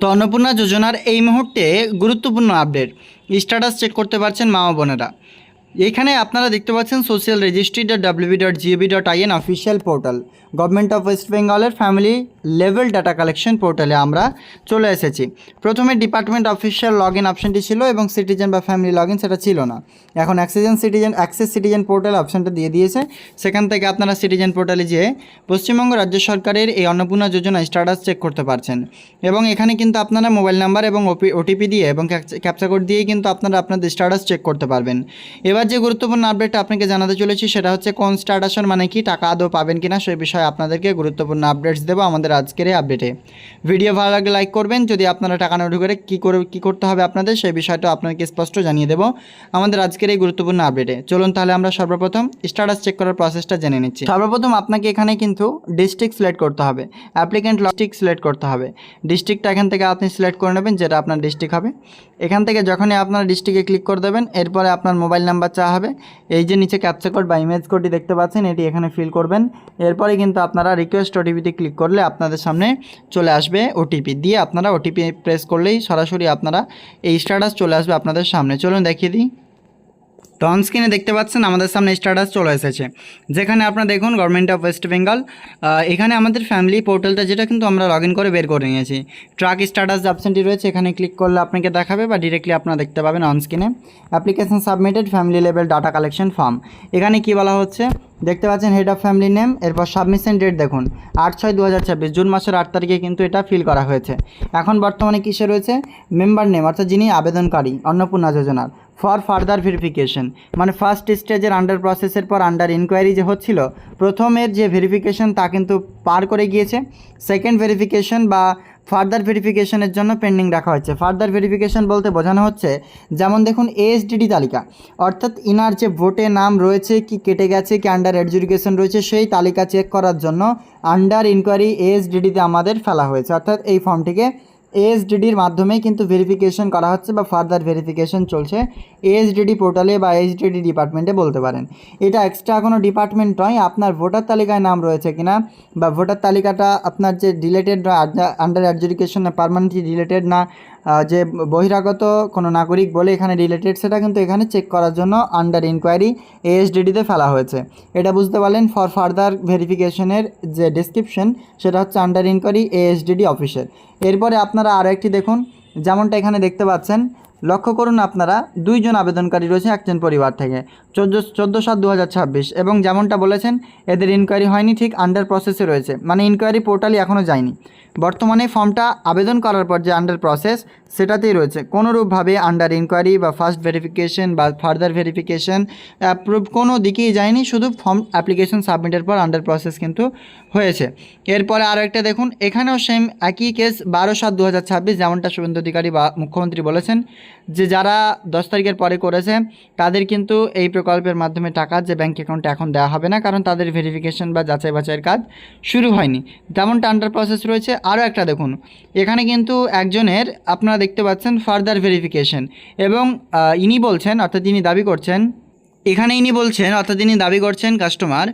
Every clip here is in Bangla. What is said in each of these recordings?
তো অন্নপূর্ণা যোজনার এই মুহূর্তে গুরুত্বপূর্ণ আপডেট স্ট্যাটাস চেক করতে পারছেন মা ও বোনেরা। এখানে আপনারা দেখতে পাচ্ছেন social registry www.gov.in official portal government of West বেঙ্গলের ফ্যামিলি লেভেল ডাটা কালেকশন পোর্টালে আমরা চলে এসেছি। প্রথমে ডিপার্টমেন্ট অফিসিয়াল লগ ইন অপশানটি ছিল এবং সিটিজেন বা ফ্যামিলি লগ ইন সেটা ছিল না। এখন অ্যাক্সেস সিটিজেন পোর্টাল অপশানটা দিয়ে দিয়েছে। সেখান থেকে আপনারা সিটিজেন পোর্টালে যেয়ে পশ্চিমবঙ্গ রাজ্য সরকারের এই অন্নপূর্ণা যোজনা স্ট্যাটাস চেক করতে পারছেন। এবং এখানে কিন্তু আপনারা মোবাইল নাম্বার এবং ওটিপি দিয়ে এবং ক্যাপচা কোড দিয়েই কিন্তু আপনারা আপনাদের স্ট্যাটাস চেক করতে পারবেন। এবার যে গুরুত্বপূর্ণ আপডেটটা আপনাকে জানাতে চলেছি সেটা হচ্ছে কোন স্ট্যাটাসের মানে কি, টাকা আদৌ পাবেন কিনা সেই বিষয়ে আপনাদেরকে গুরুত্বপূর্ণ আপডেটস দেবো আমাদের আজকের এই আপডেটে। ভিডিও ভালো লাগলে লাইক করবেন। যদি আপনারা টাকা না ঢুকে কী করতে হবে আপনাদের সেই বিষয়টা আপনাকে স্পষ্ট জানিয়ে দেবো আমাদের আজকের এই গুরুত্বপূর্ণ আপডেটে। চলুন তাহলে আমরা সর্বপ্রথম স্ট্যাটাস চেক করার প্রসেসটা জেনে নিচ্ছি। সর্বপ্রথম আপনাকে এখানে কিন্তু ডিস্ট্রিক্ট সিলেক্ট করতে হবে, অ্যাপ্লিকেন্ট ডিস্ট্রিক্ট সিলেক্ট করতে হবে। ডিস্ট্রিক্টটা এখান থেকে আপনি সিলেক্ট করে নেবেন যেটা আপনার ডিস্ট্রিক্ট হবে। এখান থেকে যখনই আপনার ডিস্ট্রিক্টে ক্লিক করে দেবেন এরপরে আপনার মোবাইল নাম্বার চাওয়া হবে। এই যে নিচে ক্যাপচা কোড বা ইমেজ কোডটি দেখতে পাচ্ছেন এটি এখানে ফিল করবেন। এরপরে কিন্তু আপনারা রিকোয়েস্ট ওটিপিতে ক্লিক করলে আপনাদের সামনে চলে আসবে ওটিপি, দিয়ে আপনারা ওটিপি প্রেস করলেই সরাসরি আপনারা এই স্ট্যাটাস চলে আসবে আপনাদের সামনে। চলুন দেখিয়ে দিই। তো অন স্ক্রিনে দেখতে পাচ্ছেন আমাদের সামনে স্ট্যাটাস চলে এসেছে, যেখানে আপনারা দেখুন গভর্নমেন্ট অফ ওয়েস্ট বেঙ্গল। এখানে আমাদের ফ্যামিলি পোর্টালটা যেটা কিন্তু আমরা লগ ইন করে বের করে নিয়েছি। ট্র্যাক স্ট্যাটাস যে অপশানটি রয়েছে এখানে ক্লিক করলে আপনাকে দেখাবে বা ডিরেক্টলি আপনারা দেখতে পাবেন অন স্ক্রিনে application submitted family level data collection form. এখানে কি বলা হচ্ছে দেখতে পাচ্ছেন, হেড অফ ফ্যামিলি নেম, এরপর সাবমিশন ডেট দেখুন 8/6/2026 জুন মাসের 8 তারিখে কিন্তু এটা ফিল করা হয়েছে। এখন বর্তমানে কিসে রয়েছে, মেম্বার নেম অর্থাৎ যিনি আবেদনকারী অন্নপূর্ণা যোজনার, ফর ফার্দার ভেরিফিকেশন মানে ফার্স্ট স্টেজের আন্ডার প্রসেসের পর আন্ডার ইনকোয়ারি যে হচ্ছিল প্রথমের যে ভেরিফিকেশন তা কিন্তু পার করে গিয়েছে। সেকেন্ড ভেরিফিকেশন বা ফার্দার ভেরিফিকেশনের জন্য পেন্ডিং রাখা হচ্ছে। ফার্দার ভেরিফিকেশন বলতে বোঝানো হচ্ছে, যেমন দেখুন এএসডিডি তালিকা অর্থাৎ ইনার যে ভোটে নাম রয়েছে কি কেটে গেছে কি আন্ডার এডজুডিকেশন রয়েছে সেই তালিকা চেক করার জন্য আন্ডার ইনকোয়ারি এএসডিডিতে আমাদের ফেলা হয়েছে। অর্থাৎ এই ফর্মটিকে এএসডিডির মাধ্যমেই কিন্তু ভেরিফিকেশন করা হচ্ছে বা ফার্দার ভেরিফিকেশন চলছে এএসডিডি পোর্টালে বা এএসডিডি ডিপার্টমেন্টে বলতে পারেন। এটা এক্সট্রা কোনো ডিপার্টমেন্ট নয়, আপনার ভোটার তালিকায় নাম রয়েছে কিনা বা ভোটার তালিকাটা আপনার যে ডিলেটেড আন্ডার অ্যাডজুডিকেশন না পার্মানেন্টলি ডিলেটেড না যে বহিরাগত কোনো নাগরিক বলে এখানে রিলেটেড সেটা কিন্তু এখানে চেক করার জন্য আন্ডার ইনকোয়ারি এএসডিডিতে ফেলা হয়েছে। এটা বুঝতে পারলেন। ফর ফার্দার ভেরিফিকেশনের যে ডেসক্রিপশন সেটা হচ্ছে আন্ডার ইনকোয়ারি এএসডিডি অফিসের। এরপরে আপনারা আরও একটি দেখুন, যেমনটা এখানে দেখতে পাচ্ছেন, লক্ষ্য করুন আপনারা দুইজন আবেদনকারী রয়েছে একজন পরিবার থেকে 14/7/2026 এবং যেমনটা বলেছেন এদের ইনকোয়ারি হয়নি, ঠিক আন্ডার প্রসেসে রয়েছে, মানে ইনকোয়ারি পোর্টালই এখনও যায়নি। বর্তমানে ফর্মটা আবেদন করার পর যে আন্ডার প্রসেস সেটাতেই রয়েছে, কোনোরূপভাবে আন্ডার ইনকোয়ারি বা ফার্স্ট ভেরিফিকেশন বা ফার্দার ভেরিফিকেশন অ্যাপ্রুভ কোনো দিকেই যায়নি, শুধু ফর্ম অ্যাপ্লিকেশন সাবমিটের পর আন্ডার প্রসেস কিন্তু হয়েছে। এরপরে আরও একটা দেখুন, এখানেও সেম একই কেস 12/7/2026 যেমনটা শুভেন্দু অধিকারী বা মুখ্যমন্ত্রী বলেছেন যে যারা 10 তারিখের পরে করেছে তাদের কিন্তু এই প্রকল্পের মাধ্যমে টাকা যে ব্যাঙ্ক অ্যাকাউন্টে এখন দেওয়া হবে না, কারণ তাদের ভেরিফিকেশন বা যাচাই বাছাইয়ের কাজ শুরু হয়নি, তেমনটা আন্ডার প্রসেস রয়েছে। আরও একটা দেখুন, এখানে কিন্তু একজনের আপনারা দেখতে পাচ্ছেন ফার্দার ভেরিফিকেশন এবং ইনি বলছেন অর্থাৎ যিনি দাবি করছেন তিনি দাবি করছেন কাস্টমার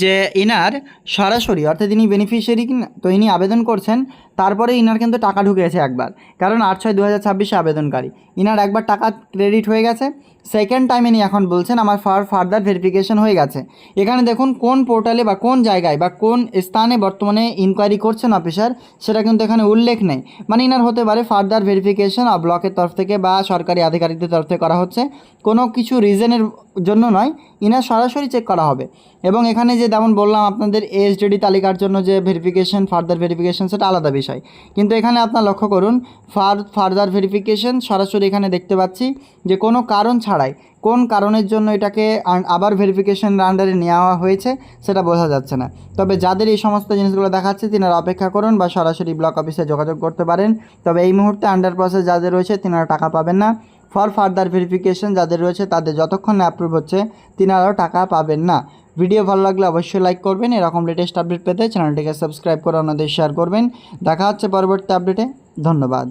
যে ইনার সরাসরি অর্থাৎ তিনি বেনিফিশিয়ারি কিনা, তো ইনি আবেদন করছেন তারপরে ইনার কিন্তু টাকা ঢুকেছে একবার, কারণ 8/6/2026 আবেদনকারী, ইনার একবার টাকা ক্রেডিট হয়ে গেছে, সেকেন্ড টাইম ইনি এখন বলছেন আমার ফার্দার ভেরিফিকেশন হয়ে গেছে। এখানে দেখুন কোন পোর্টালে বা কোন জায়গায় বা কোন স্থানে বর্তমানে ইনকোয়ারি করছেন অফিসার সেটা কিন্তু এখানে উল্লেখ নেই, মানে ইনার হতে পারে ফার্দার ভেরিফিকেশন ব্লকের তরফ থেকে বা সরকারি আধিকারিকদের তরফ থেকে করা হচ্ছে, কোনো কিছু রিজনের জন্য নয়, ইনার সরাসরি চেক করা হবে। এবং এখানে যে যেমন বললাম আপনাদের এএসডিডি তালিকার জন্য যে ভেরিফিকেশন ফার্দার ভেরিফিকেশন সেটা আলাদা বিষয়, কিন্তু এখানে আপনার লক্ষ্য করুন ফার্দার ভেরিফিকেশন সরাসরি এখানে দেখতে পাচ্ছি যে কোনো কারণ ছাড়াই কোন কারণের জন্য এটাকে আবার ভেরিফিকেশন আন্ডারে নেওয়া হয়েছে সেটা বোঝা যাচ্ছে না। তবে যাদের এই সমস্ত জিনিসগুলো দেখাচ্ছে তিনারা অপেক্ষা করুন বা সরাসরি ব্লক অফিসে যোগাযোগ করতে পারেন। তবে এই মুহূর্তে আন্ডার প্রসেস যাদের রয়েছে তিনারা টাকা পাবেন না। ফর ফার্দার ভেরিফিকেশন যাদের রয়েছে তাদের যতক্ষণ না অ্যাপ্রুভ হচ্ছে তিনারাও টাকা পাবেন না। ভিডিও ভালো লাগলে অবশ্যই লাইক করবেন, এরকম লেটেস্ট আপডেট পেতে চ্যানেলটিকে সাবস্ক্রাইব করে অন্যদের শেয়ার করবেন। দেখা হচ্ছে পরবর্তী আপডেটে, ধন্যবাদ।